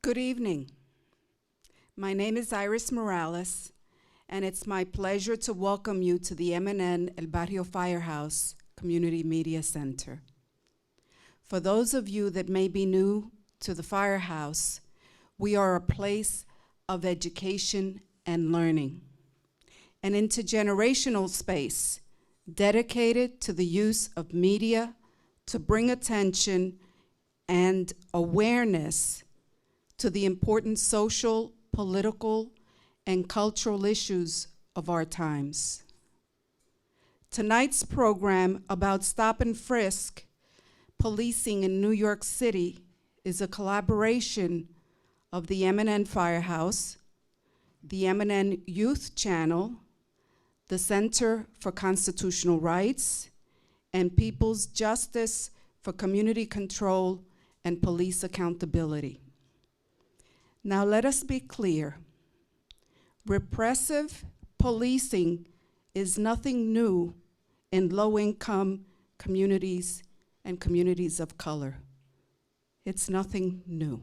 Good evening. My name is Iris Morales, and it's my pleasure to welcome you to the M&N El Barrio Firehouse Community Media Center. For those of you that may be new to the Firehouse, we are a place of education and learning, an intergenerational space dedicated to the use of media to bring attention and awareness to the important social, political, and cultural issues of our times. Tonight's program about Stop-and-Frisk, policing in New York City, is a collaboration of the M&N Firehouse, the M&N Youth Channel, the Center for Constitutional Rights, and People's Justice for Community Control and Police Accountability. Now let us be clear. Repressive policing is nothing new in low-income communities and communities of color. It's nothing new.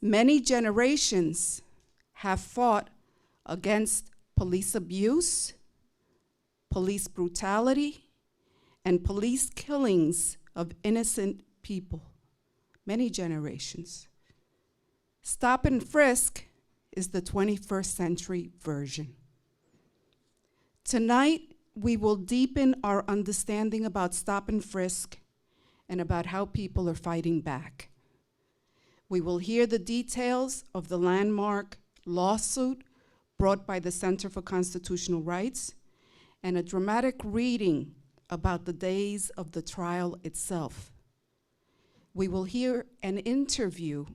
Many generations have fought against police abuse, police brutality, and police killings of innocent people. Many generations. Stop and frisk is the 21st century version. Tonight, we will deepen our understanding about stop and frisk and about how people are fighting back. We will hear the details of the landmark lawsuit brought by the Center for Constitutional Rights and a dramatic reading about the days of the trial itself. We will hear an interview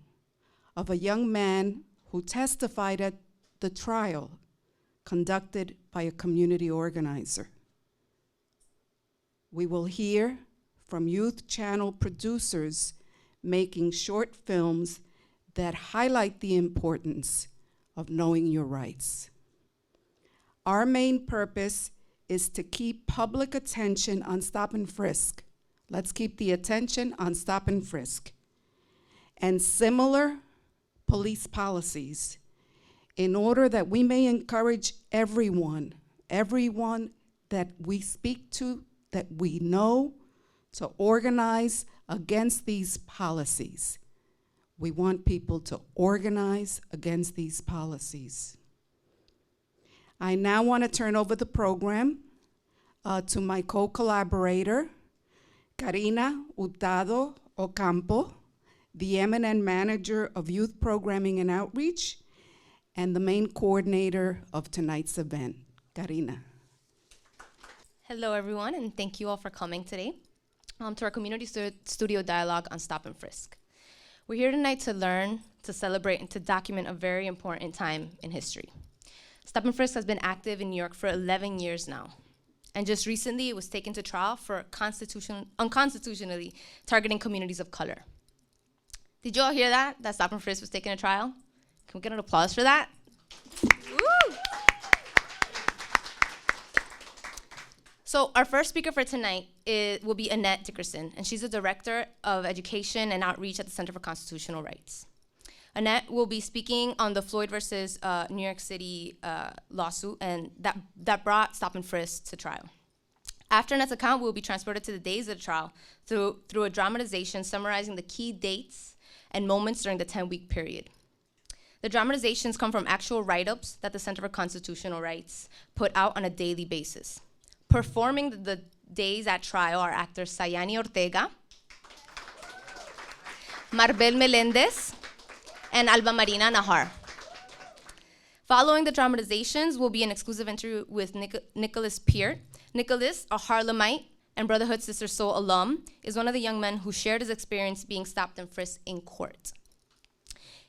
of a young man who testified at the trial conducted by a community organizer. We will hear from Youth Channel producers making short films that highlight the importance of knowing your rights. Our main purpose is to keep public attention on stop and frisk. Let's keep the attention on stop and frisk and similar police policies in order that we may encourage everyone that we speak to, that we know, to organize against these policies. We want people to organize against these policies. I now want to turn over the program to my co-collaborator, Karina Hurtado Ocampo, the M&N Manager of Youth Programming and Outreach, and the main coordinator of tonight's event. Karina. Hello, everyone, and thank you all for coming today to our community studio dialogue on Stop and Frisk. We're here tonight to learn, to celebrate, and to document a very important time in history. Stop and Frisk has been active in New York for 11 years now. And just recently, it was taken to trial for unconstitutionally targeting communities of color. Did you all hear that? That Stop and Frisk was taken to trial? Can we get an applause for that? Woo! So our first speaker for tonight will be Annette Dickerson, and she's the Director of Education and Outreach at the Center for Constitutional Rights. Annette will be speaking on the Floyd versus New York City lawsuit, and that brought Stop and Frisk to trial. After Annette's account, we'll be transported to the days of the trial through a dramatization summarizing the key dates and moments during the 10-week period. The dramatizations come from actual write-ups that the Center for Constitutional Rights put out on a daily basis. Performing the days at trial are actors Sayani Ortega, Marbel Melendez, and Alba Marina Nahar. Following the dramatizations will be an exclusive interview with Nicholas Peart. Nicholas, a Harlemite and Brotherhood Sister Soul alum, is one of the young men who shared his experience being stopped and frisked in court.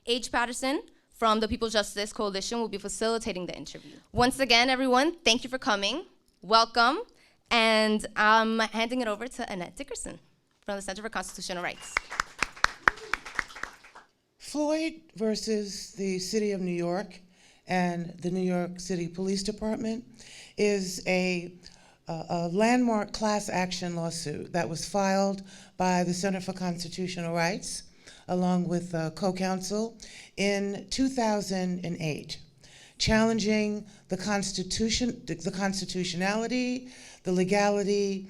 H. Patterson from the People's Justice Coalition will be facilitating the interview. Once again, everyone, thank you for coming. Welcome. And I'm handing it over to Annette Dickerson from the Center for Constitutional Rights. Floyd versus the City of New York and the New York City Police Department is a landmark class action lawsuit that was filed by the Center for Constitutional Rights along with co-counsel, in 2008, challenging the constitutionality, the legality,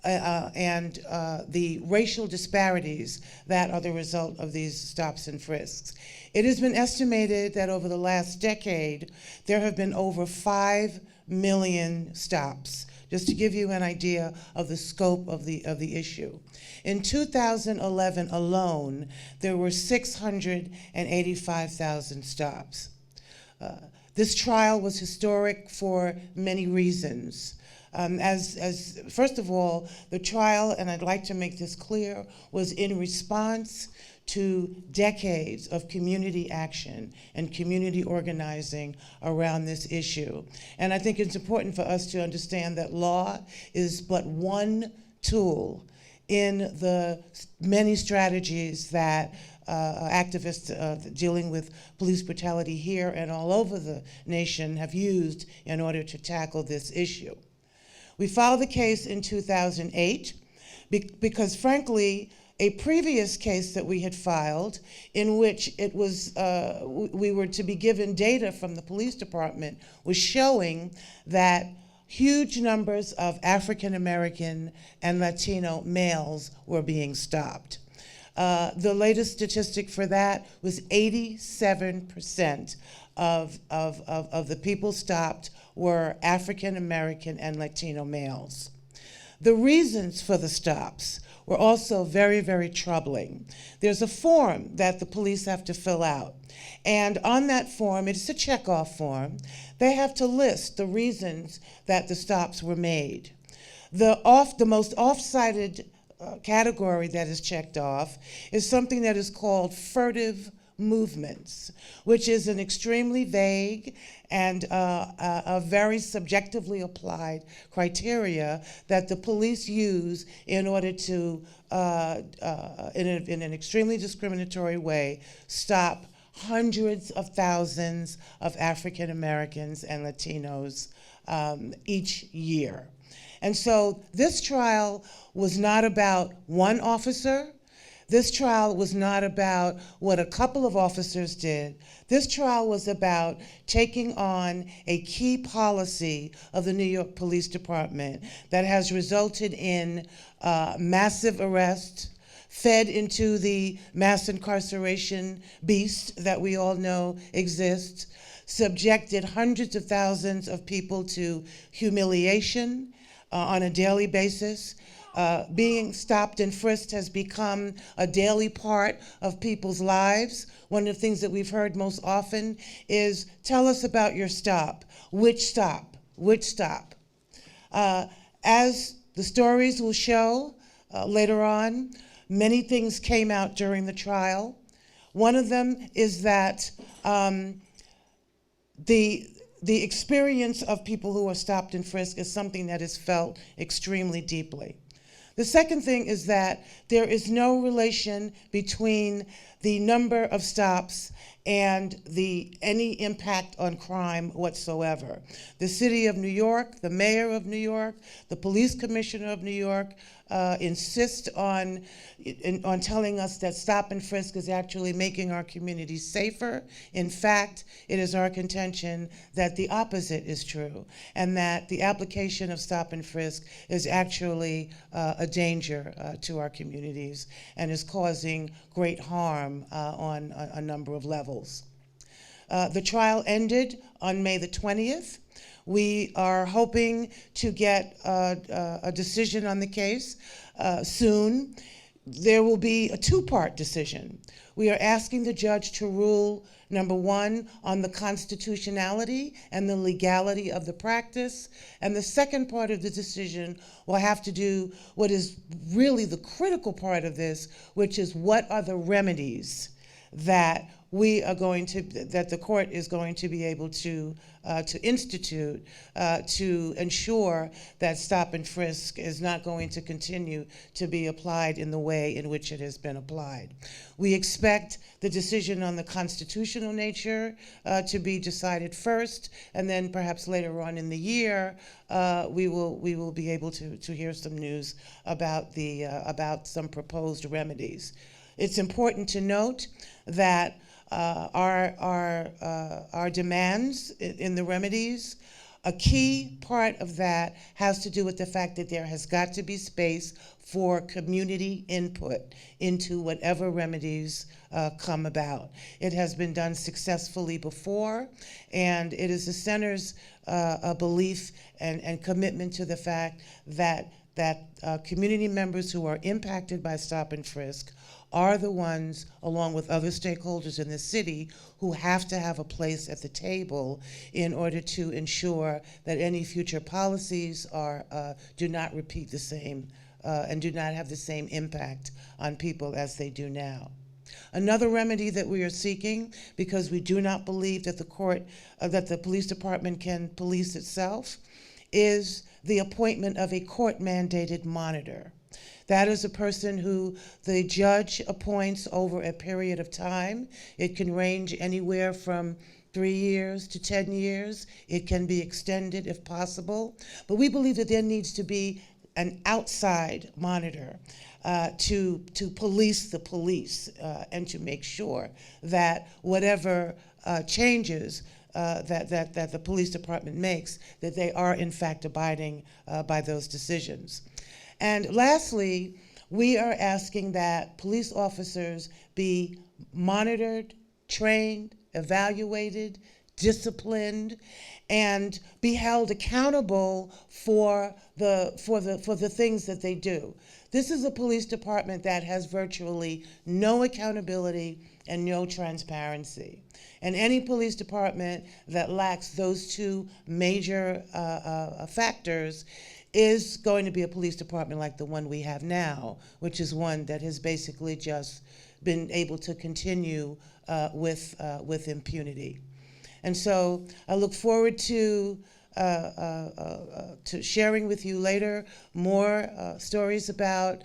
and the racial disparities that are the result of these stops and frisks. It has been estimated that over the last decade, there have been over 5 million stops, just to give you an idea of the scope of the issue. In 2011 alone, there were 685,000 stops. This trial was historic for many reasons. First of all, the trial, and I'd like to make this clear, was in response to decades of community action and community organizing around this issue. And I think it's important for us to understand that law is but one tool in the many strategies that activists dealing with police brutality here and all over the nation have used in order to tackle this issue. We filed the case in 2008 because, frankly, a previous case that we had filed in which it was, we were to be given data from the police department was showing that huge numbers of African American and Latino males were being stopped. The latest statistic for that was 87% of the people stopped were African American and Latino males. The reasons for the stops were also very, very troubling. There's a form that the police have to fill out. And on that form, it's a checkoff form, they have to list the reasons that the stops were made. The most off-cited category that is checked off is something that is called furtive movements, which is an extremely vague and a very subjectively applied criteria that the police use in order to, in an extremely discriminatory way, stop hundreds of thousands of African Americans and Latinos each year. And so this trial was not about one officer. This trial was not about what a couple of officers did. This trial was about taking on a key policy of the New York Police Department that has resulted in massive arrests, fed into the mass incarceration beast that we all know exists, subjected hundreds of thousands of people to humiliation on a daily basis. Being stopped and frisked has become a daily part of people's lives. One of the things that we've heard most often is, tell us about your stop. Which stop? Which stop? As the stories will show later on, many things came out during the trial. One of them is that the experience of people who are stopped and frisked is something that is felt extremely deeply. The second thing is that there is no relation between the number of stops and any impact on crime whatsoever. The city of New York, the mayor of New York, the police commissioner of New York insist on telling us that stop and frisk is actually making our communities safer. In fact, it is our contention that the opposite is true, and that the application of stop and frisk is actually a danger to our communities and is causing great harm on a number of levels. The trial ended on May the 20th. We are hoping to get a decision on the case soon. There will be a two-part decision. We are asking the judge to rule, number one, on the constitutionality and the legality of the practice. And the second part of the decision will have to do what is really the critical part of this, which is what are the remedies that that the court is going to be able to institute to ensure that stop and frisk is not going to continue to be applied in the way in which it has been applied. We expect the decision on the constitutional nature to be decided first, and then perhaps later on in the year we will be able to hear some news about some proposed remedies. It's important to note that our demands in the remedies, a key part of that has to do with the fact that there has got to be space for community input into whatever remedies come about. It has been done successfully before, and it is the center's belief and commitment to the fact that community members who are impacted by stop and frisk are the ones, along with other stakeholders in the city, who have to have a place at the table in order to ensure that any future policies do not repeat the same and do not have the same impact on people as they do now. Another remedy that we are seeking, because we do not believe that the police department can police itself, is the appointment of a court-mandated monitor. That is a person who the judge appoints over a period of time. It can range anywhere from 3 years to 10 years. It can be extended if possible. But we believe that there needs to be an outside monitor to police the police and to make sure that whatever changes that the police department makes, that they are in fact abiding by those decisions. And lastly, we are asking that police officers be monitored, trained, evaluated, disciplined, and be held accountable for the things that they do. This is a police department that has virtually no accountability and no transparency. And any police department that lacks those two major factors is going to be a police department like the one we have now, which is one that has basically just been able to continue with impunity. And so I look forward to sharing with you later more stories about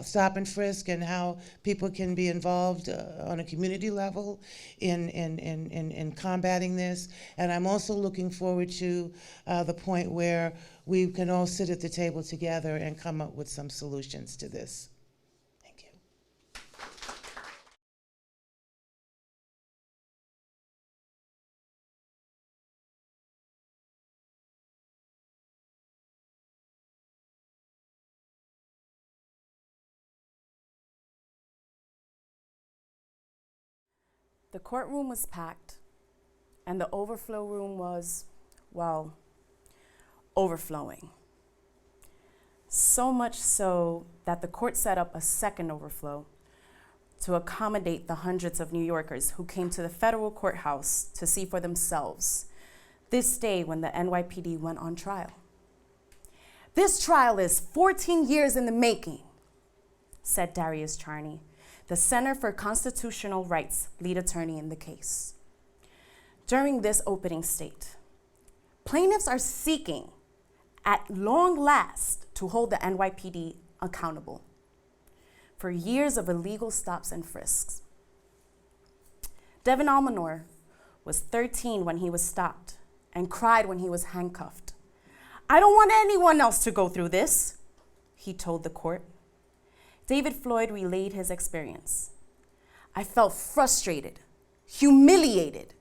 stop and frisk and how people can be involved on a community level in combating this. And I'm also looking forward to the point where we can all sit at the table together and come up with some solutions to this. Thank you. The courtroom was packed, and the overflow room was, well, overflowing. So much so that the court set up a second overflow to accommodate the hundreds of New Yorkers who came to the federal courthouse to see for themselves this day when the NYPD went on trial. "This trial is 14 years in the making," said Darius Charney, the Center for Constitutional Rights lead attorney in the case. During this opening state, plaintiffs are seeking, at long last, to hold the NYPD accountable for years of illegal stops and frisks. Devin Almanor was 13 when he was stopped and cried when he was handcuffed. "I don't want anyone else to go through this," he told the court. David Floyd relayed his experience. "I felt frustrated, humiliated.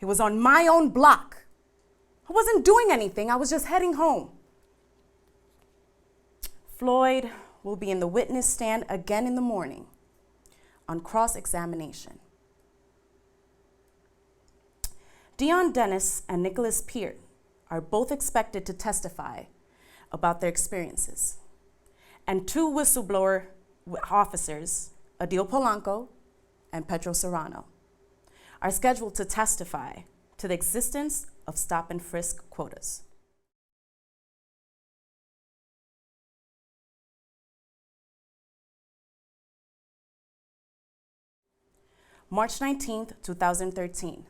It was on my own block. I wasn't doing anything, I was just heading home." Floyd will be in the witness stand again in the morning on cross-examination. Dion Dennis and Nicholas Peart are both expected to testify about their experiences. And two whistleblower officers, Adil Polanco and Pedro Serrano, are scheduled to testify to the existence of stop and frisk quotas. March 19th, 2013.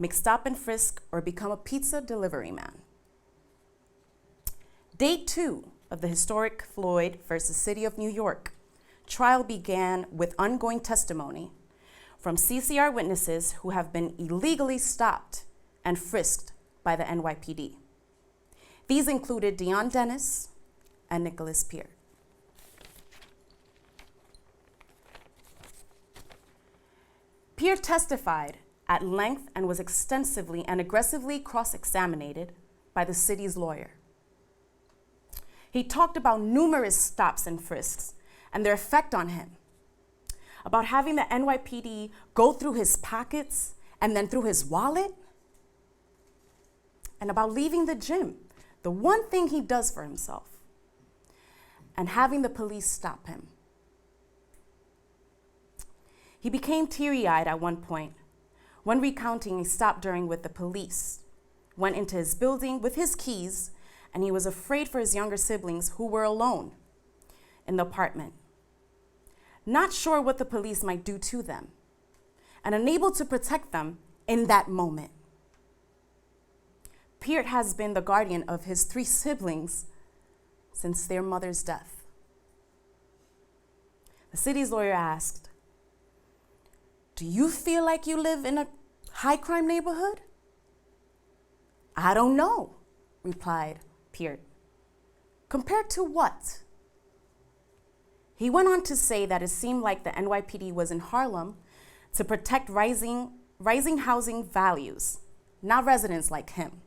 Make stop and frisk or become a pizza delivery man. Day 2 of the historic Floyd versus City of New York trial began with ongoing testimony from CCR witnesses who have been illegally stopped and frisked by the NYPD. These included Dion Dennis and Nicholas Peart. Pierre testified at length and was extensively and aggressively cross-examined by the city's lawyer. He talked about numerous stops and frisks and their effect on him, about having the NYPD go through his pockets and then through his wallet, and about leaving the gym, the one thing he does for himself, and having the police stop him. He became teary-eyed at one point when recounting a stop during with the police, went into his building with his keys, and he was afraid for his younger siblings who were alone in the apartment, not sure what the police might do to them, and unable to protect them in that moment. Pierre has been the guardian of his 3 siblings since their mother's death. The city's lawyer asked, "Do you feel like you live in a high crime neighborhood?" "I don't know," replied Pierre. "Compared to what?" He went on to say that it seemed like the NYPD was in Harlem to protect rising housing values, not residents like him.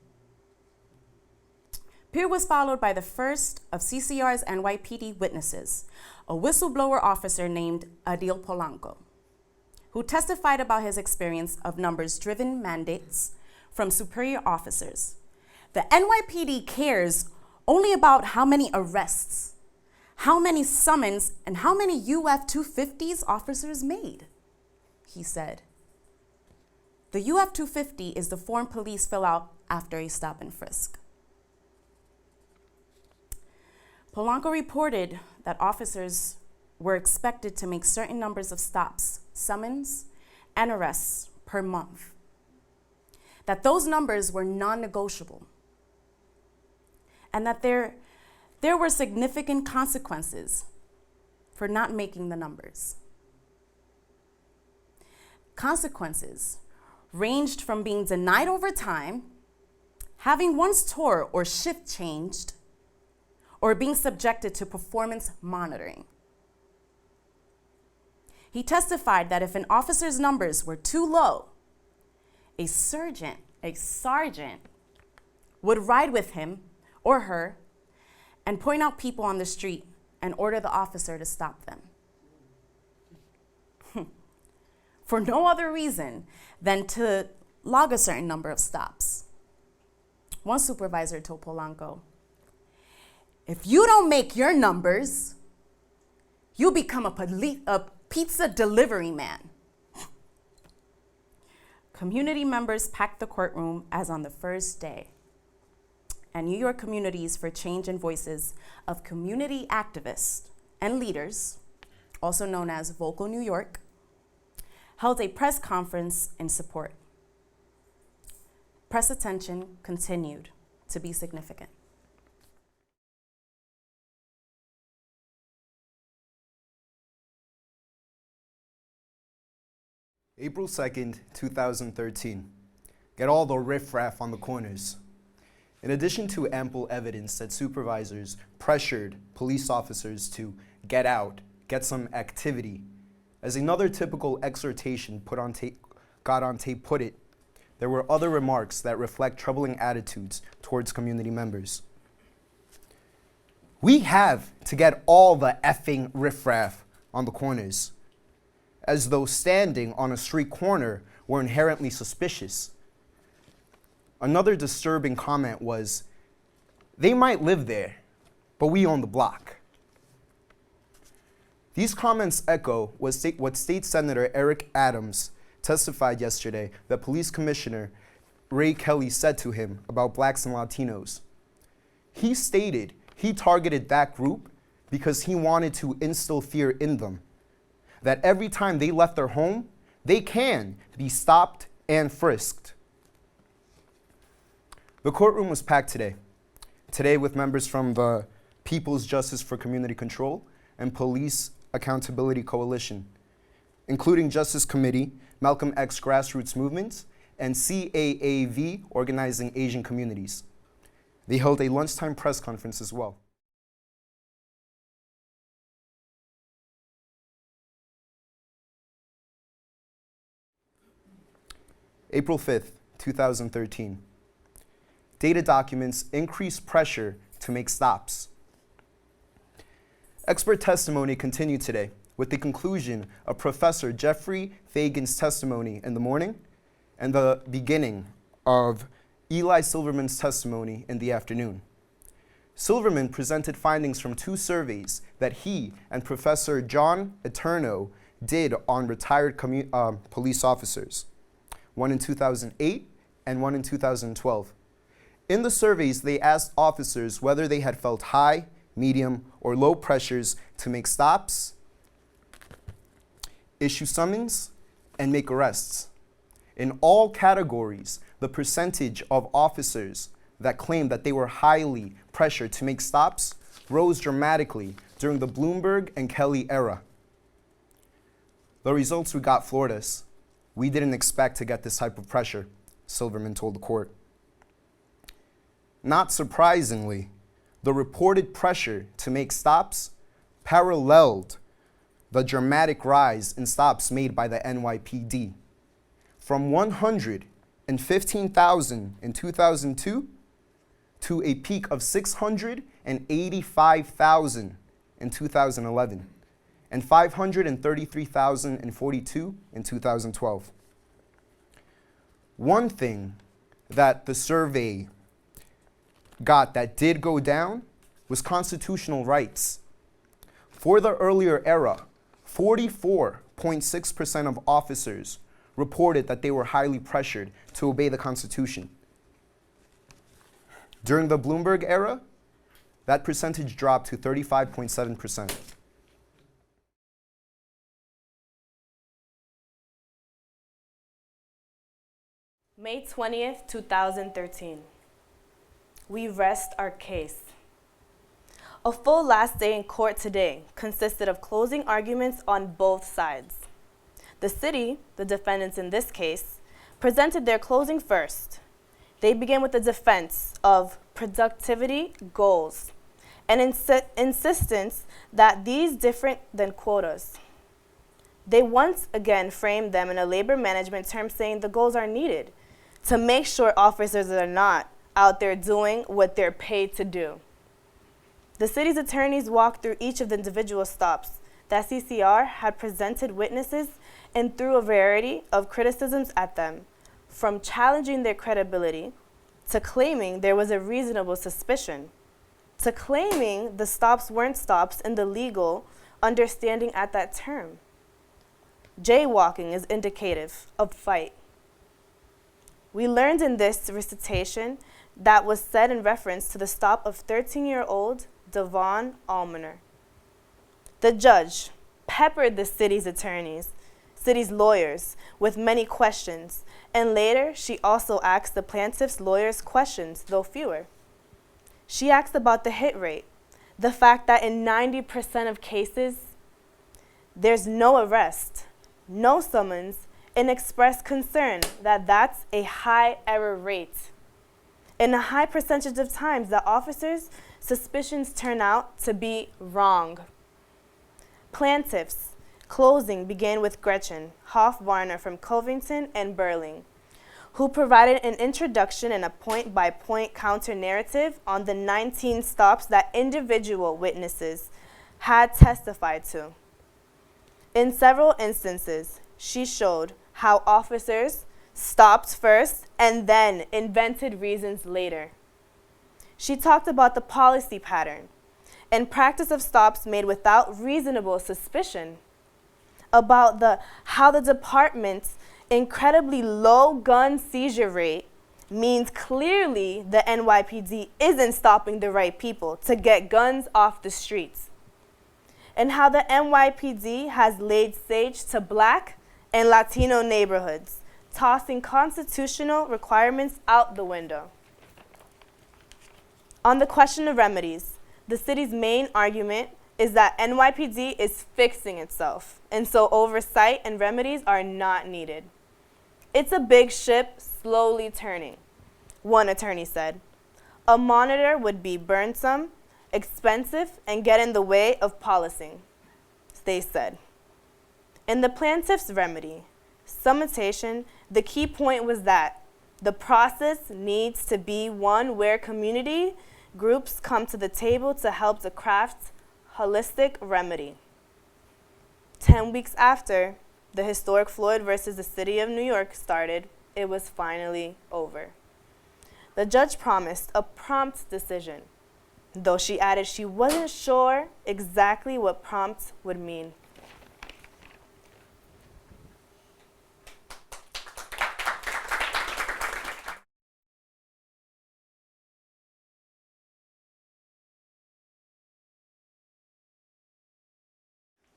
Pierre was followed by the first of CCR's NYPD witnesses, a whistleblower officer named Adil Polanco, who testified about his experience of numbers-driven mandates from superior officers. The NYPD cares only about how many arrests, how many summons, and how many UF-250s officers made, he said. The UF-250 is the form police fill out after a stop and frisk. Polanco reported that officers were expected to make certain numbers of stops, summons, and arrests per month, that those numbers were non-negotiable, and that there were significant consequences for not making the numbers. Consequences ranged from being denied overtime, having one's tour or shift changed, or being subjected to performance monitoring. He testified that if an officer's numbers were too low, a sergeant would ride with him or her and point out people on the street and order the officer to stop them. For no other reason than to log a certain number of stops. One supervisor told Polanco, "If you don't make your numbers, you become a pizza delivery man." Community members packed the courtroom as on the first day, and New York Communities for Change and Voices of community activists and leaders, also known as Vocal New York, held a press conference in support. Press attention continued to be significant. April 2nd, 2013. Get all the riffraff on the corners. In addition to ample evidence that supervisors pressured police officers to get out, get some activity, as another typical exhortation got on tape put it, there were other remarks that reflect troubling attitudes towards community members. We have to get all the effing riffraff on the corners, as though standing on a street corner were inherently suspicious. Another disturbing comment was, "They might live there, but we own the block." These comments echo what State Senator Eric Adams testified yesterday that Police Commissioner Ray Kelly said to him about blacks and Latinos. He stated he targeted that group because he wanted to instill fear in them, that every time they left their home, they can be stopped and frisked. The courtroom was packed today with members from the People's Justice for Community Control and Police Accountability Coalition, including Justice Committee, Malcolm X Grassroots Movement, and CAAV, Organizing Asian Communities. They held a lunchtime press conference as well. April 5th, 2013. Data documents increase pressure to make stops. Expert testimony continued today with the conclusion of Professor Jeffrey Fagan's testimony in the morning and the beginning of Eli Silverman's testimony in the afternoon. Silverman presented findings from 2 surveys that he and Professor John Eterno did on retired police officers, one in 2008 and one in 2012. In the surveys, they asked officers whether they had felt high, medium, or low pressures to make stops, issue summons, and make arrests. In all categories, the percentage of officers that claimed that they were highly pressured to make stops rose dramatically during the Bloomberg and Kelly era. The results we got floored us. We didn't expect to get this type of pressure, Silverman told the court. Not surprisingly, the reported pressure to make stops paralleled the dramatic rise in stops made by the NYPD. From 115,000 in 2002 to a peak of 685,000 in 2011 and 533,042 in 2012. One thing that the survey got that did go down was constitutional rights. For the earlier era, 44.6% of officers reported that they were highly pressured to obey the Constitution. During the Bloomberg era, that percentage dropped to 35.7%. May 20th, 2013. We rest our case. A full last day in court today consisted of closing arguments on both sides. The city, the defendants in this case, presented their closing first. They began with the defense of productivity goals and insistence that these different than quotas. They once again framed them in a labor management term, saying the goals are needed to make sure officers are not out there doing what they're paid to do. The city's attorneys walked through each of the individual stops that CCR had presented witnesses and threw a variety of criticisms at them, from challenging their credibility to claiming there was a reasonable suspicion, to claiming the stops weren't stops in the legal understanding at that term. Jaywalking is indicative of fight. We learned in this recitation that was said in reference to the stop of 13-year-old Devon Almoner. The judge peppered the city's attorneys, city's lawyers, with many questions, and later she also asked the plaintiff's lawyers questions, though fewer. She asked about the hit rate, the fact that in 90% of cases, there's no arrest, no summons, and expressed concern that that's a high error rate. In a high percentage of times that officers' suspicions turn out to be wrong. Plaintiffs' closing began with Gretchen Hoff-Warner from Covington and Burling, who provided an introduction and a point-by-point counter-narrative on the 19 stops that individual witnesses had testified to. In several instances, she showed how officers stopped first and then invented reasons later. She talked about the policy pattern and practice of stops made without reasonable suspicion, about how the department's incredibly low gun seizure rate means clearly the NYPD isn't stopping the right people to get guns off the streets, and how the NYPD has laid siege to Black and Latino neighborhoods, tossing constitutional requirements out the window. On the question of remedies, the city's main argument is that NYPD is fixing itself, and so oversight and remedies are not needed. It's a big ship slowly turning, one attorney said. A monitor would be burdensome, expensive, and get in the way of policing, they said. In the plaintiff's remedy, summation, the key point was that the process needs to be one where community groups come to the table to help to craft holistic remedy. 10 weeks after the historic Floyd versus the City of New York started, it was finally over. The judge promised a prompt decision, though she added she wasn't sure exactly what prompt would mean.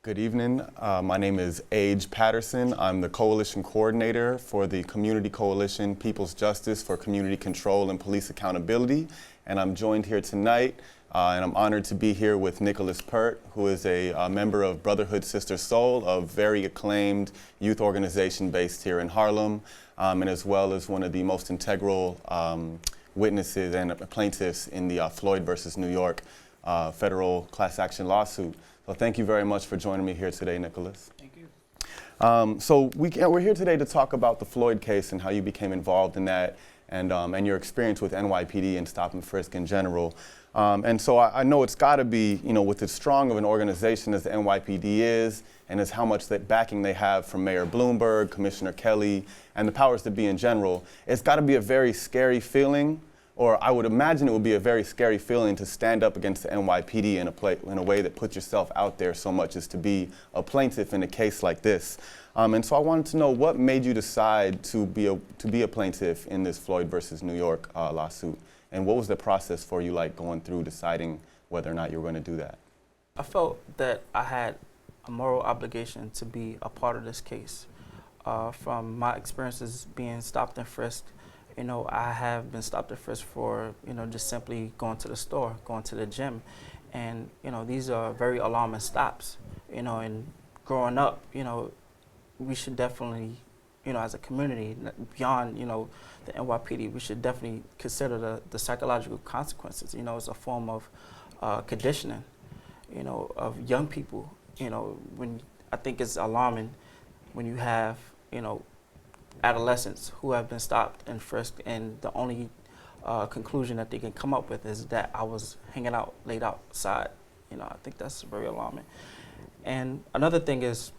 Good evening. My name is Age Patterson. I'm the coalition coordinator for the Community Coalition People's Justice for Community Control and Police Accountability. And I'm joined here tonight, and I'm honored to be here with Nicholas Pert, who is a member of Brotherhood Sister Soul, a very acclaimed youth organization based here in Harlem, and as well as one of the most integral witnesses and plaintiffs in the Floyd versus New York federal class action lawsuit. So thank you very much for joining me here today, Nicholas. Thank you. So we're here today to talk about the Floyd case and how you became involved in that, and your experience with NYPD and stop and frisk in general. And so I know it's got to be, with as strong of an organization as the NYPD is, and as how much that backing they have from Mayor Bloomberg, Commissioner Kelly, and the powers that be in general, it's got to be a very scary feeling. Or I would imagine it would be a very scary feeling to stand up against the NYPD in a way that puts yourself out there so much as to be a plaintiff in a case like this. And so I wanted to know what made you decide to be a plaintiff in this Floyd versus New York lawsuit, and what was the process for you like going through deciding whether or not you were going to do that? I felt that I had a moral obligation to be a part of this case. From my experiences being stopped and frisked, I have been stopped and frisked for, just simply going to the store, going to the gym. And, these are very alarming stops, and growing up, we should definitely, as a community, beyond, the NYPD, we should definitely consider the psychological consequences, as a form of conditioning, of young people, when I think it's alarming when you have, adolescents who have been stopped and frisked, and the only conclusion that they can come up with is that I was hanging out, laid outside. I think that's very alarming. And another thing is,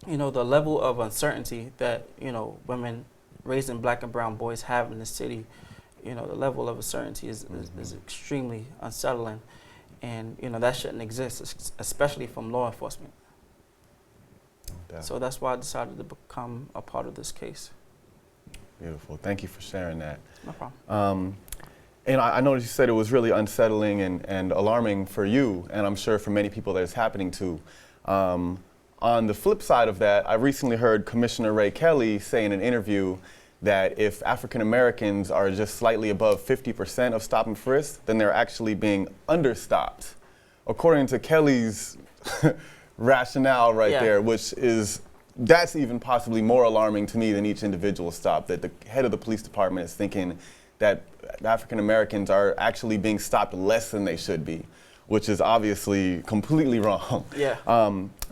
the level of uncertainty that, women raised in black and brown boys have in the city, the level of uncertainty is extremely unsettling. And, that shouldn't exist, especially from law enforcement. So that's why I decided to become a part of this case. Beautiful. Thank you for sharing that. No problem. And I noticed you said it was really unsettling and alarming for you, and I'm sure for many people that it's happening to. On the flip side of that, I recently heard Commissioner Ray Kelly say in an interview that if African Americans are just slightly above 50% of stop and frisk, then they're actually being understopped. According to Kelly's rationale there, which that's even possibly more alarming to me than each individual stop, that the head of the police department is thinking that African Americans are actually being stopped less than they should be, which is obviously completely wrong. Yeah.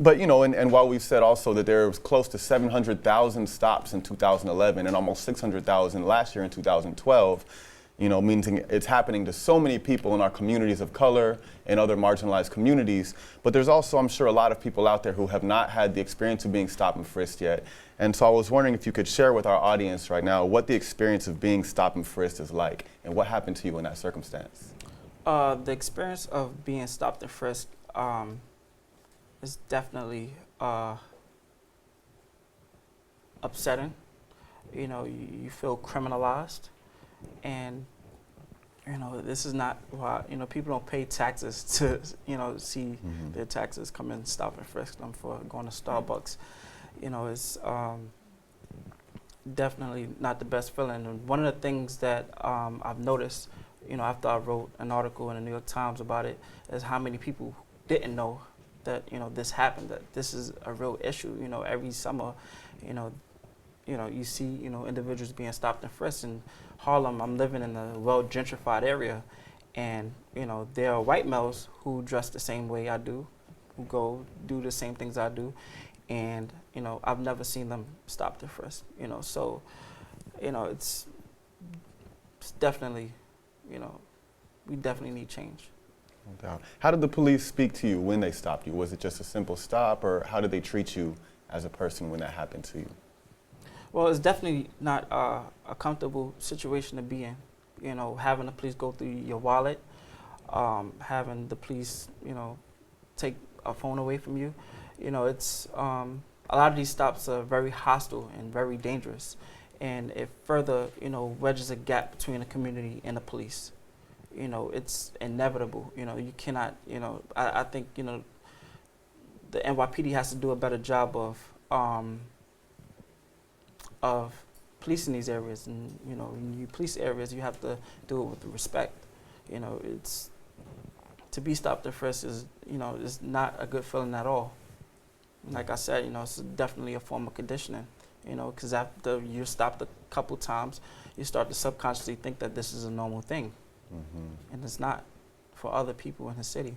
But and while we've said also that there was close to 700,000 stops in 2011 and almost 600,000 last year in 2012, means it's happening to so many people in our communities of color and other marginalized communities. But there's also, I'm sure, a lot of people out there who have not had the experience of being stopped and frisked yet. And so I was wondering if you could share with our audience right now what the experience of being stopped and frisked is like, and what happened to you in that circumstance. The experience of being stopped and frisked is definitely upsetting. You feel criminalized. And, this is not why, people don't pay taxes to, see their taxes come in, stop and frisk them for going to Starbucks. It's definitely not the best feeling. And one of the things that I've noticed, after I wrote an article in the New York Times about it, is how many people didn't know that, this happened, that this is a real issue. Every summer, you see, individuals being stopped and frisked. In Harlem, I'm living in a well-gentrified area, and, there are white males who dress the same way I do, who go do the same things I do, and I've never seen them stop the frisk. So it's definitely, we definitely need change. No doubt. How did the police speak to you when they stopped you? Was it just a simple stop, or how did they treat you as a person when that happened to you? Well, it's definitely not a comfortable situation to be in. Having the police go through your wallet, having the police, take a phone away from you. It's a lot of these stops are very hostile and very dangerous, and it further, wedges a gap between the community and the police. It's inevitable. You cannot. I think the NYPD has to do a better job of policing these areas, and when you police areas, you have to do it with respect. It's to be stopped and frisked is not a good feeling at all. Like I said, it's definitely a form of conditioning. Because after you're stopped a couple times, you start to subconsciously think that this is a normal thing, and it's not for other people in the city.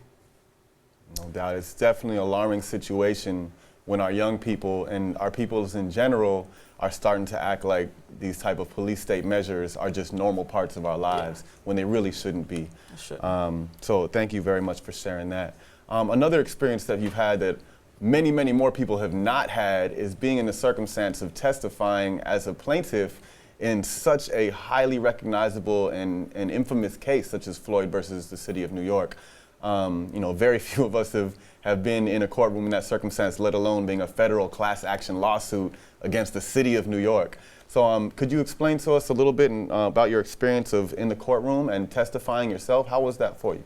No doubt, it's definitely an alarming situation when our young people and our peoples in general are starting to act like these type of police state measures are just normal parts of our lives when they really shouldn't be. So thank you very much for sharing that. Another experience that you've had that many, many more people have not had is being in the circumstance of testifying as a plaintiff in such a highly recognizable and infamous case such as Floyd versus the city of New York. Very few of us have been in a courtroom in that circumstance, let alone being a federal class action lawsuit against the city of New York. So could you explain to us a little bit about your experience of in the courtroom and testifying yourself? How was that for you?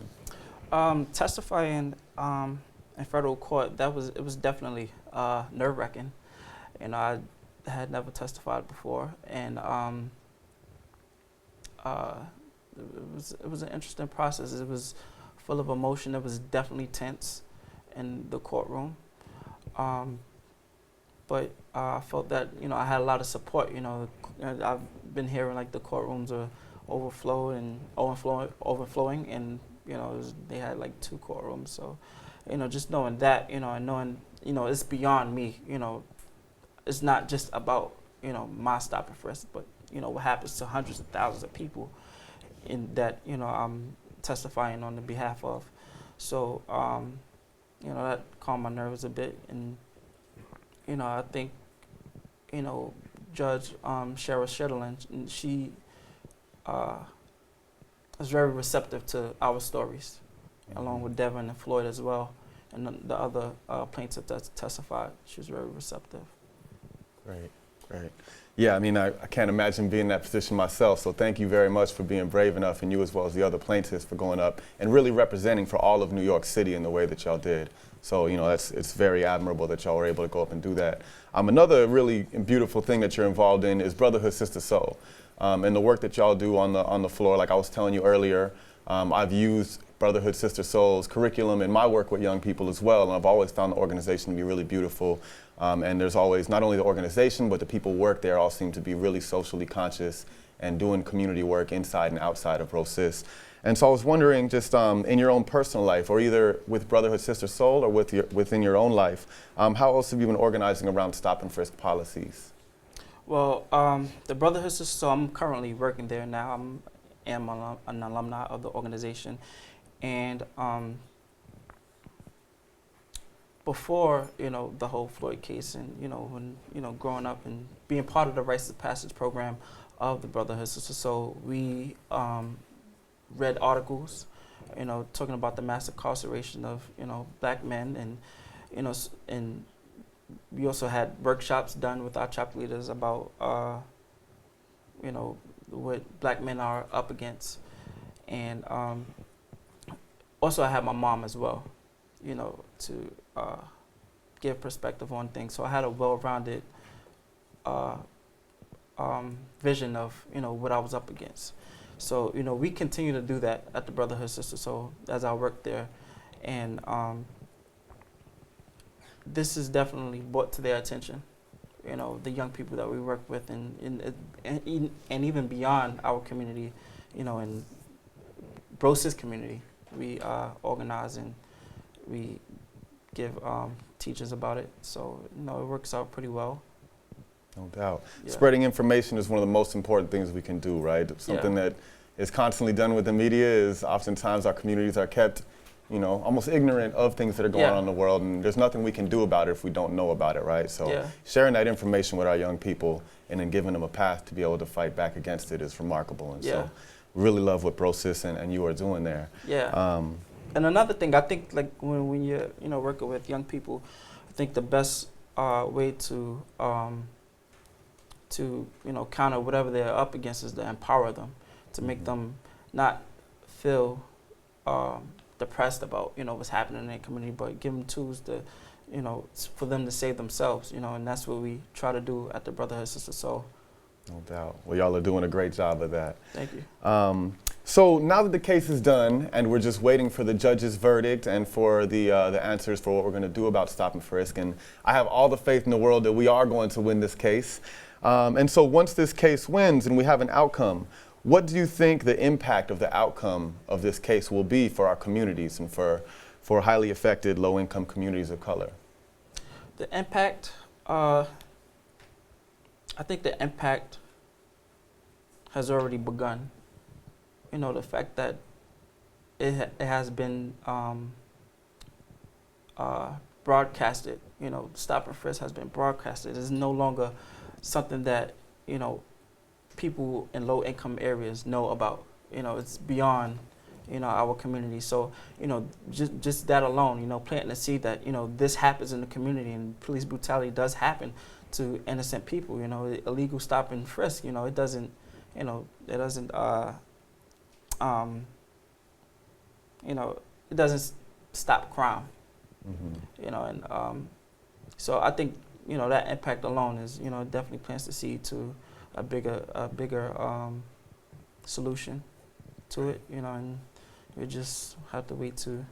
Testifying in federal court, it was definitely nerve-wracking. I had never testified before, and it was an interesting process. It was full of emotion. It was definitely tense in the courtroom, but I felt that I had a lot of support. I've been hearing like the courtrooms are overflowing, and they had like 2 courtrooms. So, just knowing that, and knowing it's beyond me. It's not just about my stop and frisk, but what happens to hundreds of thousands of people in that I'm testifying on the behalf of. So that calmed my nerves a bit, and I think Judge Cheryl Shitterland, she was very receptive to our stories, along with Devin and Floyd as well, and the other plaintiff that testified. She was very receptive. Great. Yeah, I can't imagine being in that position myself, so thank you very much for being brave enough, and you as well as the other plaintiffs for going up and really representing for all of New York City in the way that y'all did. So, it's very admirable that y'all were able to go up and do that. Another really beautiful thing that you're involved in is Brotherhood Sister Soul, and the work that y'all do on the floor. Like I was telling you earlier, I've used Brotherhood Sister Soul's curriculum in my work with young people as well, and I've always found the organization to be really beautiful. And there's always not only the organization, but the people who work there all seem to be really socially conscious and doing community work inside and outside of ROSIS. And so I was wondering, just in your own personal life, or either with Brotherhood Sister Soul or within your own life, how else have you been organizing around stop and frisk policies? Well, the Brotherhood Sister Soul, I'm currently working there now. I'm an alumni of the organization. And before, the whole Floyd case, and, when, growing up and being part of the Rites of Passage program of the Brotherhood Sister Soul, we read articles, talking about the mass incarceration of, black men, and, and we also had workshops done with our chapter leaders about, what black men are up against. And also I had my mom as well, to give perspective on things. So I had a well-rounded vision of, what I was up against. So, we continue to do that at the Brotherhood Sister Soul as I work there. And this is definitely brought to their attention, the young people that we work with, and even beyond our community, in ROSIS community. We organize and we give teachers about it. So, you know, it works out pretty well. No doubt. Yeah. Spreading information is one of the most important things we can do, right? Something that is constantly done with the media is oftentimes our communities are kept, you know, almost ignorant of things that are going on in the world, and there's nothing we can do about it if we don't know about it, right? So sharing that information with our young people and then giving them a path to be able to fight back against it is remarkable. And so really love what BroSis and you are doing there. Yeah. And another thing, I think like when you're, you know, working with young people, I think the best way to you know, counter whatever they're up against is to empower them, to make them not feel depressed about, you know, what's happening in their community, but give them tools to, you know, for them to save themselves, you know, and that's what we try to do at the Brotherhood Sister Soul. No doubt. Well, y'all are doing a great job of that. Thank you. So now that the case is done and we're just waiting for the judge's verdict and for the answers for what we're going to do about stop and frisk, and I have all the faith in the world that we are going to win this case. And so once this case wins and we have an outcome, what do you think the impact of the outcome of this case will be for our communities and for highly affected low-income communities of color? The impact, I think the impact has already begun. You know, the fact that it has been broadcasted, you know, Stop and Frisk has been broadcasted. It's no longer something that, you know, people in low-income areas know about. You know, it's beyond, you know, our community. So, you know, just that alone, you know, planting the seed that, you know, this happens in the community and police brutality does happen to innocent people. You know, illegal stop and frisk, you know, it doesn't, you know, it doesn't, you know, it doesn't stop crime. You know, and so I think, you know, that impact alone is, you know, definitely plants the seed to a bigger solution to it, you know, and we just have to wait to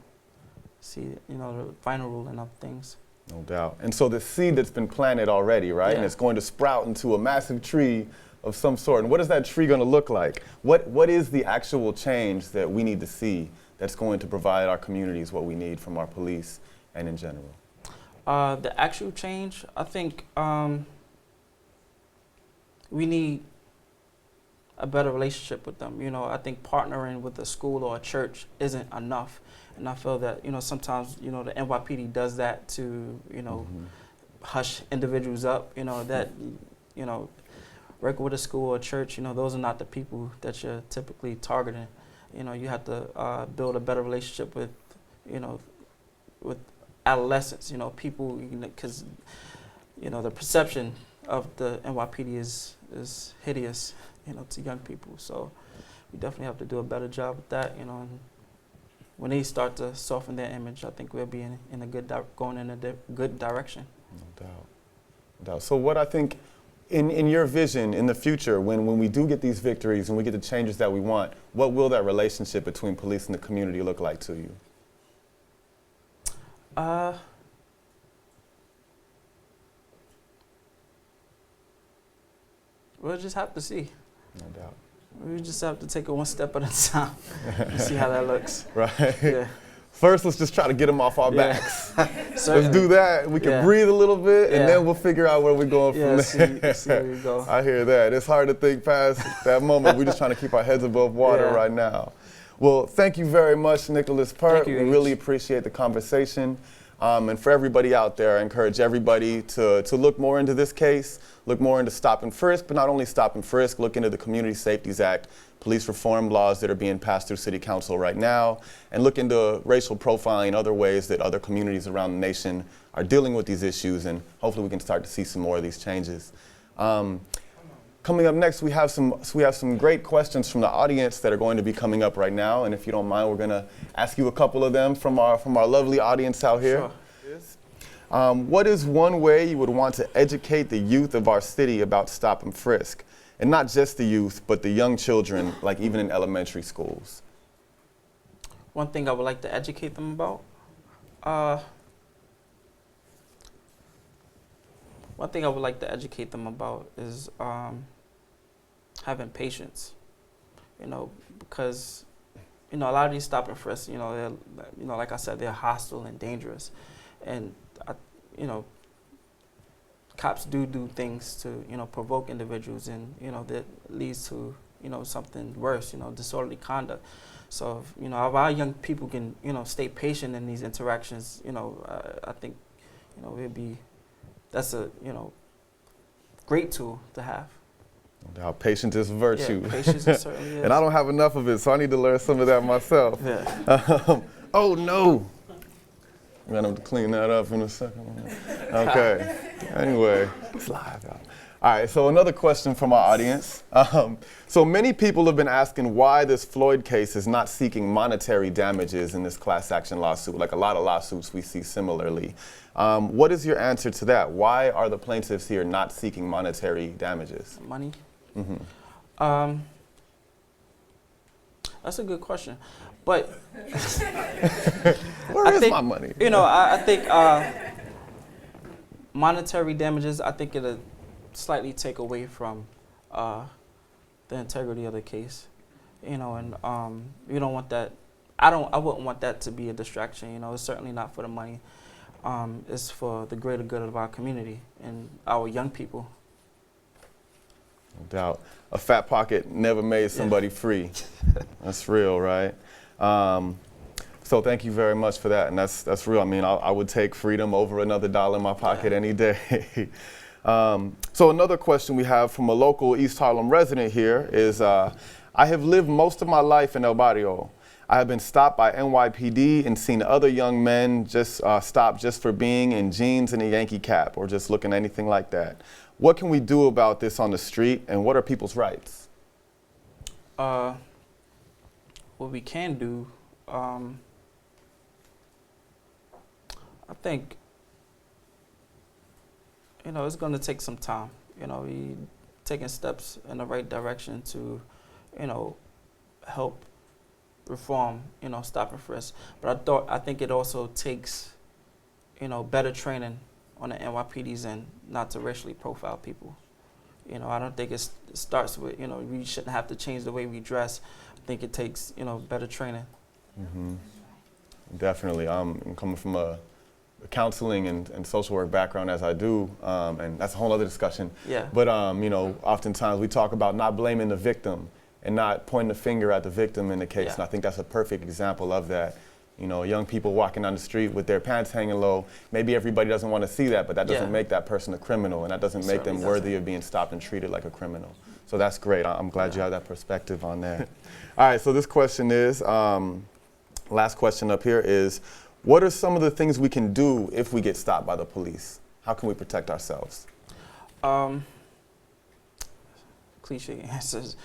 see, you know, the final ruling of things. No doubt. And so the seed that's been planted already, right? And it's going to sprout into a massive tree of some sort. And what is that tree going to look like? What is the actual change that we need to see that's going to provide our communities what we need from our police and in general? The actual change, I think we need a better relationship with them. You know, I think partnering with a school or a church isn't enough. And I feel that, you know, sometimes, you know, the NYPD does that to, you know, hush individuals up, you know, that, you know, working with a school or a church, you know, those are not the people that you're typically targeting. You know, you have to build a better relationship with, you know, with adolescents, you know, people, you know, because, you know, the perception of the NYPD is hideous, you know, to young people. So we definitely have to do a better job with that, you know. And when they start to soften their image, I think we'll be in a good going in a good direction. No doubt. No doubt. So what I think in your vision in the future, when we do get these victories and we get the changes that we want, what will that relationship between police and the community look like to you? We'll just have to see. No doubt. We just have to take it one step at a time and see how that looks. Right. Yeah. First, let's just try to get them off our backs. Let's do that. We can breathe a little bit, and then we'll figure out where we're going from there. See where we go. I hear that. It's hard to think past that moment. We're just trying to keep our heads above water right now. Well, thank you very much, Nicholas Pert. We really appreciate the conversation. And for everybody out there, I encourage everybody to look more into this case, look more into Stop and Frisk, but not only Stop and Frisk, look into the Community Safeties Act, police reform laws that are being passed through City Council right now, and look into racial profiling and other ways that other communities around the nation are dealing with these issues, and hopefully we can start to see some more of these changes. Coming up next, we have some great questions from the audience that are going to be coming up right now, and if you don't mind, we're going to ask you a couple of them from our lovely audience out here. Sure. What is one way you would want to educate the youth of our city about Stop and Frisk? And not just the youth, but the young children, like even in elementary schools. One thing I would like to educate them about? One thing I would like to educate them about is having patience. You know, because, you know, a lot of these Stop and Frisk, you know, like I said, they're hostile and dangerous. and you know, cops do things to, you know, provoke individuals, and, you know, that leads to, you know, something worse, you know, disorderly conduct. So, you know, if our young people can, you know, stay patient in these interactions, you know, I think, you know, that's a, you know, great tool to have. How patience is a virtue. Yeah, patience is certainly is. And I don't have enough of it, so I need to learn some of that myself. Yeah. Oh no! I'm gonna have to clean that up in a second. Okay. Anyway, it's live, y'all. All right, so another question from our audience. So many people have been asking why this Floyd case is not seeking monetary damages in this class action lawsuit, like a lot of lawsuits we see similarly. What is your answer to that? Why are the plaintiffs here not seeking monetary damages? Money? Mm-hmm. That's a good question. But Where is my money? You know, I think monetary damages, I think it'll slightly take away from the integrity of the case. You know, and you don't want that. I wouldn't want that to be a distraction. You know, it's certainly not for the money. It's for the greater good of our community and our young people. No doubt. A fat pocket never made somebody free. That's real, right? So thank you very much for that, and that's real. I mean, I would take freedom over another dollar in my pocket any day. So another question we have from a local East Harlem resident here is, I have lived most of my life in El Barrio. I have been stopped by NYPD and seen other young men just stopped just for being in jeans and a Yankee cap or just looking anything like that. What can we do about this on the street, and what are people's rights? What we can do, I think, you know, it's going to take some time. You know, we taking steps in the right direction to, you know, help reform, you know, stop and frisk. But I think it also takes, you know, better training on the NYPD's end, not to racially profile people. You know, I don't think it starts with, you know, we shouldn't have to change the way we dress. I think it takes, you know, better training. Mm-hmm. Definitely. I'm coming from a counseling and social work background as I do, and that's a whole other discussion. Yeah. But, you know, oftentimes we talk about not blaming the victim and not pointing the finger at the victim in the case, Yeah. and I think that's a perfect example of that. You know, young people walking down the street with their pants hanging low, maybe everybody doesn't want to see that, but that doesn't Yeah. make that person a criminal, and that doesn't make them Certainly worthy of being stopped and treated like a criminal. So that's great. I'm glad you have that perspective on that. All right, so this question is, last question up here is, what are some of the things we can do if we get stopped by the police? How can we protect ourselves? Cliche answers.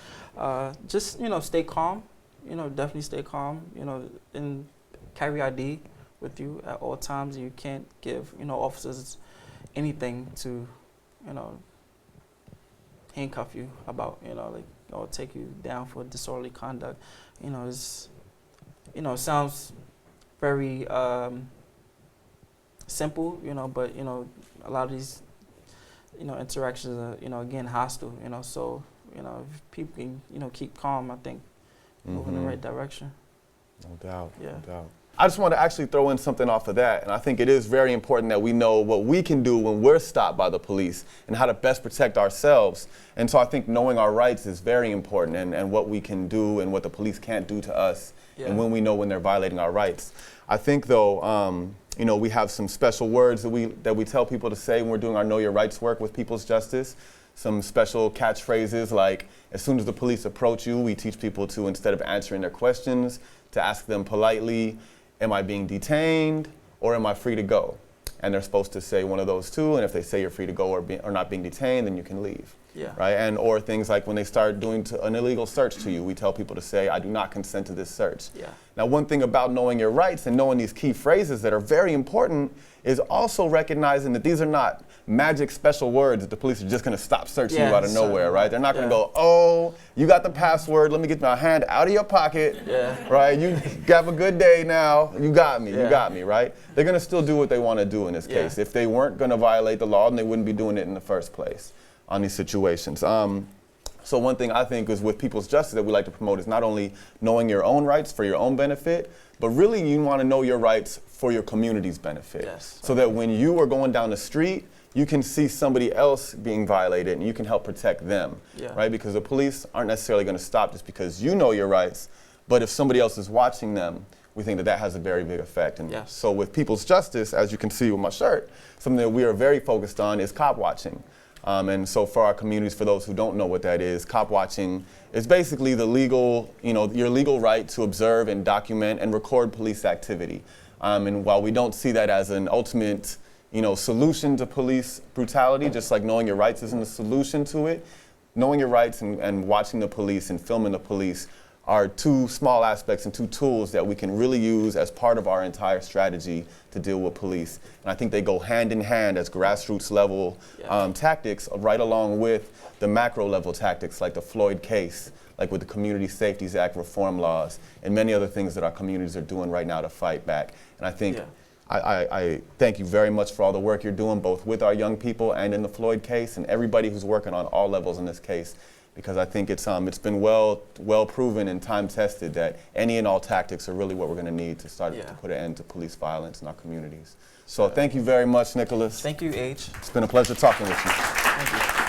Just, you know, stay calm. You know, definitely stay calm. You know, and carry ID with you at all times. You can't give, you know, officers anything to, you know, handcuff you about, you know, like, or take you down for disorderly conduct. You know, it's, you know, it sounds very simple, you know, but, you know, a lot of these, you know, interactions are, you know, again, hostile, you know, so, you know, if people can, you know, keep calm, I think, move in the right direction. No doubt, Yeah. no doubt. I just want to actually throw in something off of that, and I think it is very important that we know what we can do when we're stopped by the police and how to best protect ourselves. And so I think knowing our rights is very important, and what we can do and what the police can't do to us, Yeah. and when we know when they're violating our rights. I think, though, you know, we have some special words that we tell people to say when we're doing our Know Your Rights work with People's Justice. Some special catchphrases like, as soon as the police approach you, we teach people to, instead of answering their questions, to ask them politely, am I being detained or am I free to go? And they're supposed to say one of those two, and if they say you're free to go or not being detained, then you can leave. Yeah. Right? And or things like when they start doing an illegal search to you, we tell people to say, I do not consent to this search. Yeah. Now, one thing about knowing your rights and knowing these key phrases that are very important is also recognizing that these are not magic special words that the police are just going to stop searching you out of nowhere, right? They're not going to go, oh, you got the password, let me get my hand out of your pocket, right? You have a good day now, you got me, right? They're going to still do what they want to do in this case. If they weren't going to violate the law, then they wouldn't be doing it in the first place on these situations. So one thing I think is with people's justice that we like to promote is not only knowing your own rights for your own benefit, but really you want to know your rights for your community's benefit. Yes. So that when you are going down the street, you can see somebody else being violated and you can help protect them, Yeah. right? Because the police aren't necessarily going to stop just because you know your rights, but if somebody else is watching them, we think that that has a very big effect. And Yes. so with people's justice, as you can see with my shirt, something that we are very focused on is cop watching. And so for our communities, for those who don't know what that is, cop watching is basically the legal, your legal right to observe and document and record police activity. And while we don't see that as an ultimate, solution to police brutality, just like knowing your rights isn't a solution to it, knowing your rights and watching the police and filming the police are two small aspects and two tools that we can really use as part of our entire strategy to deal with police. And I think they go hand in hand as grassroots level tactics right along with the macro level tactics like the Floyd case, like with the Community Safeties Act reform laws, and many other things that our communities are doing right now to fight back. And I think I thank you very much for all the work you're doing, both with our young people and in the Floyd case, and everybody who's working on all levels in this case. Because I think it's been well proven and time tested that any and all tactics are really what we're going to need to start to put an end to police violence in our communities. So thank you very much, Nicholas. Thank you, H. It's been a pleasure talking with you. Thank you.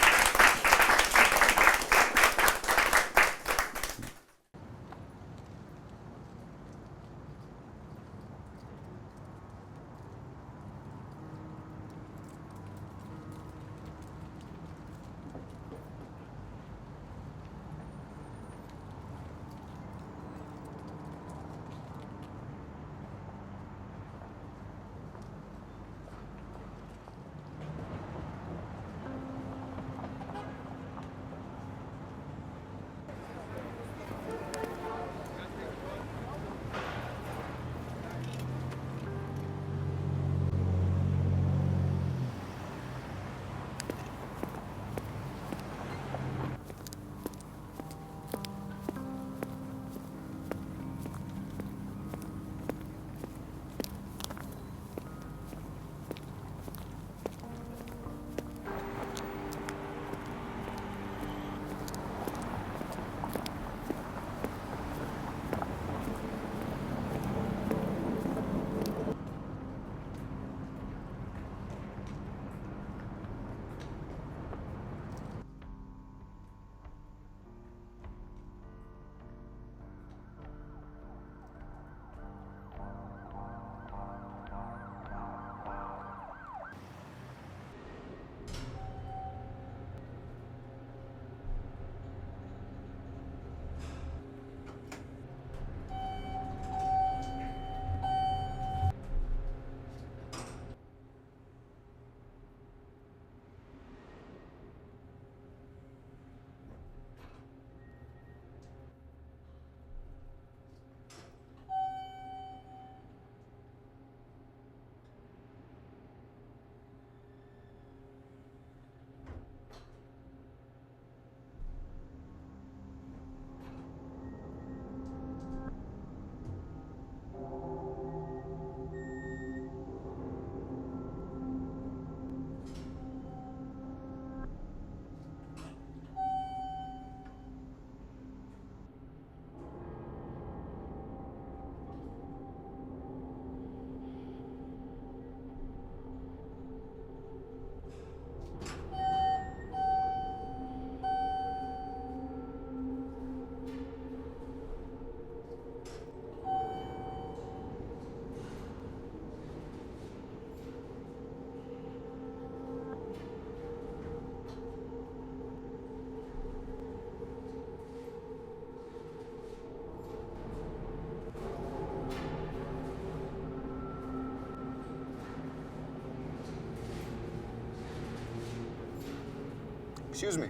Excuse me.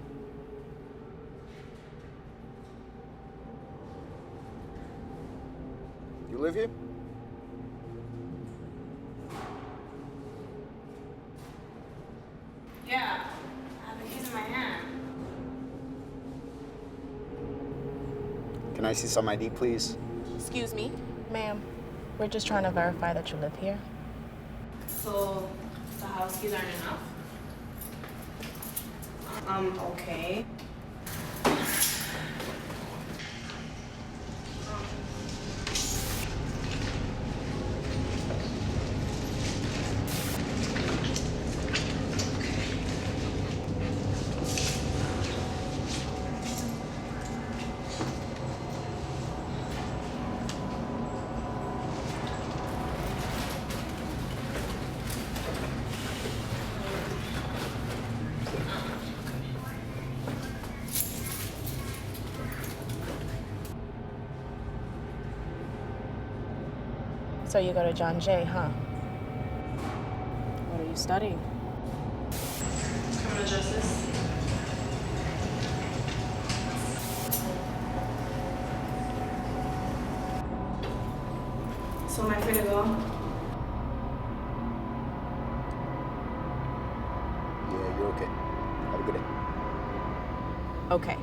You live here? Yeah, I've been using my hand. Can I see some ID, please? Excuse me, ma'am. We're just trying to verify that you live here. So, the house keys aren't enough? Okay. So you go to John Jay, huh? What are you studying? Criminal justice. So am I free to go? Yeah, you're okay. Have a good day. Okay.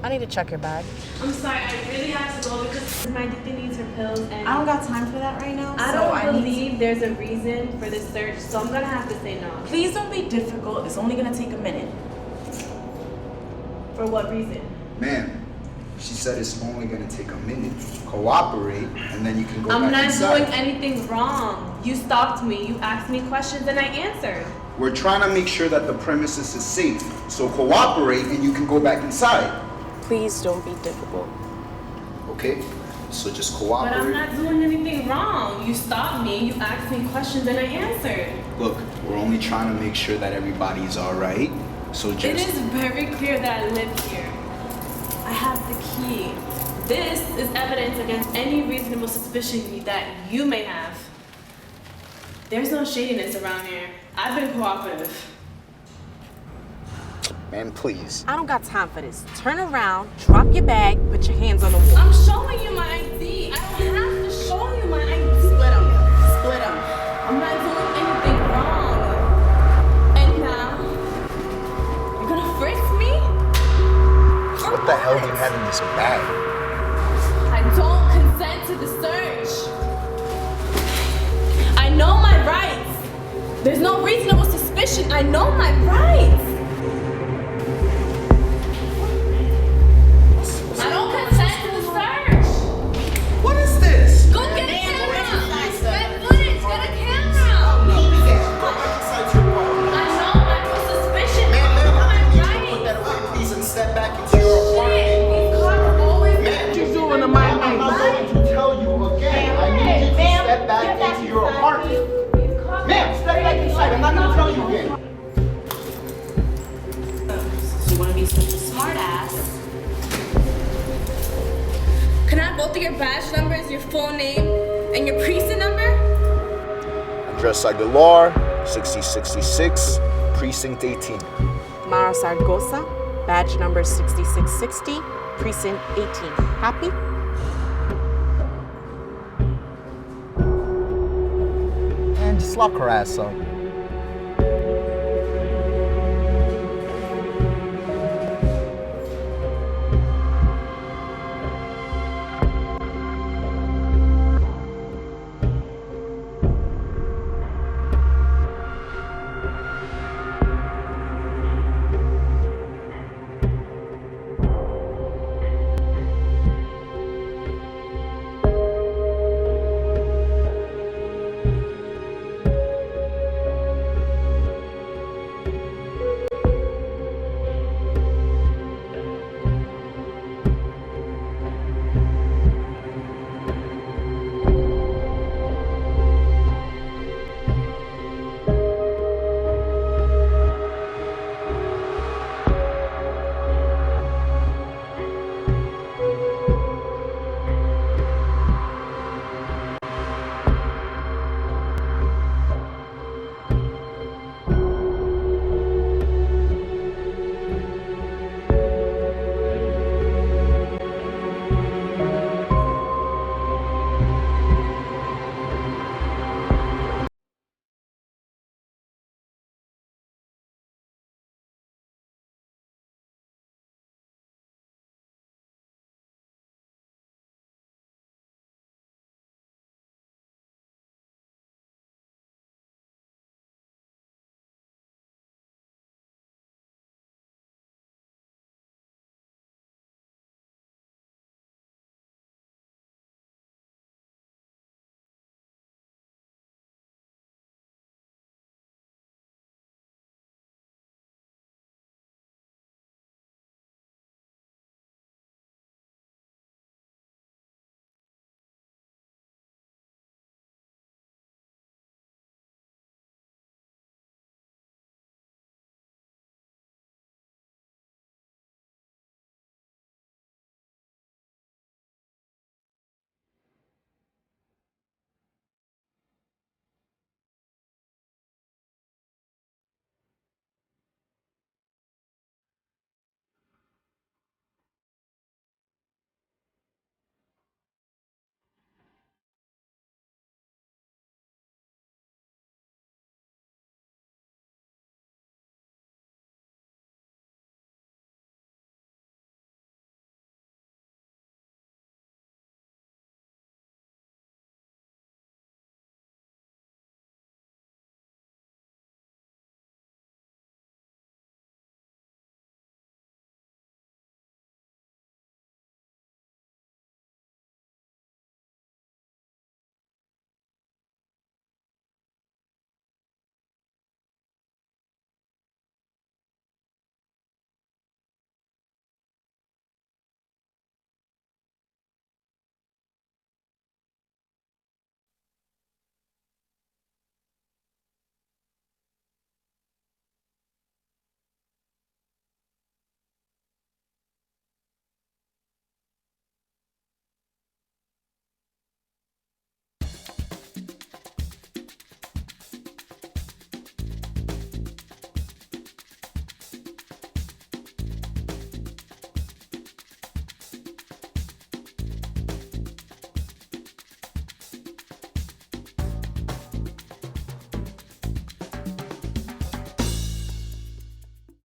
I need to check your bag. I'm sorry, I really have to go because my auntie needs her pills and I don't got time for that right now. I so don't I need believe there's a reason for this search, so I'm gonna have to say no. Please don't be difficult. It's only gonna take a minute. For what reason? Ma'am, she said it's only gonna take a minute. Cooperate, and then you can go I'm back not inside. doing anything wrong. You stopped me, you asked me questions, and I answered. We're trying to make sure that the premises is safe. So cooperate, and you can go back inside. Please don't be difficult. Okay? So just But cooperate. I'm not doing anything wrong. You stopped me, you asked me questions, and I answered. Look, we're only trying to make sure that everybody's all right. So just. It is very clear that I live here. I have the key. This is evidence against any reasonable suspicion that you may have. There's no shadiness around here. I've been cooperative. Man, please. I don't got time for this. Turn around, drop your bag, put your hands on the wall. I'm showing you my ID. I don't have to show you my ID. Split them. Split them. I'm not doing anything wrong. And now, you're gonna frisk me? What the hell do you have in this bag? I don't consent to the search. I know my rights. There's no reasonable suspicion. I know my rights. I don't consent to the search. What is this? Go get a camera. Get footage. Get a camera. I know my suspicion. I know my rights. Put that away, please, and step back into your apartment. These cops always Man, you're doing to my I'm not going to tell you again. I need you to step back into your apartment. Ma'am, step back inside. I'm not going to tell you again. You want to be such a smart ass. Can I have both of your badge numbers, your full name, and your precinct number? Address Aguilar, 6066, Precinct 18. Mara Sargosa, badge number 6660, precinct 18. Happy? And just lock her ass up.